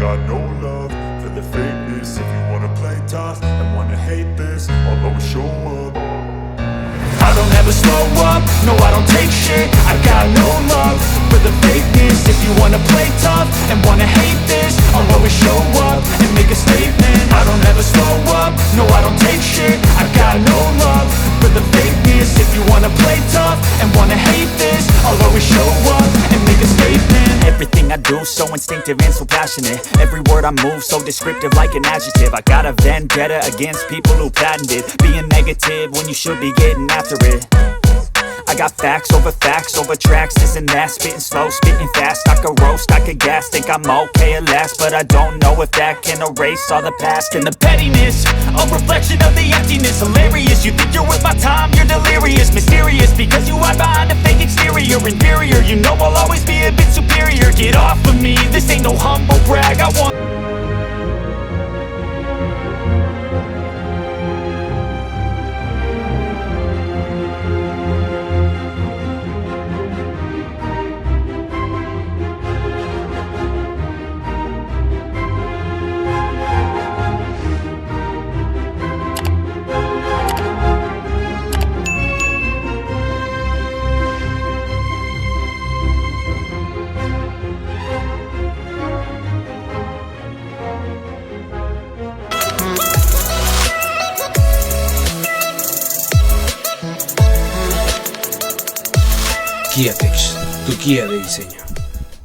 got no love for the fakeness. If you wanna play tough and wanna hate this, I'll always show up. I don't ever slow up, no I don't take shit. I got no love for the fakeness. If you wanna play tough and wanna hate this, I'll always show up and make a statement. I don't ever slow up, no I don't take shit. I got no love for the fakeness. If you wanna play tough and wanna hate this, I'll always show up and make a statement. Everything I do so instinctive and so passionate. Every word I move so descriptive like an adjective. I got a vendetta against people who patented being negative when you should be getting after it. I got facts over tracks, this and that. Spitting slow, spitting fast. I could roast, I could gas. Think I'm okay at last, but I don't know if that can erase all the past. And the pettiness, a reflection of the emptiness. Hilarious, you think you're worth my time, you're delirious. Mysterious, because you hide behind a fake exterior. Inferior, you know I'll always be a bit superior. Get off of me, this ain't no humble brag. I want Quieres, tu guía de diseño.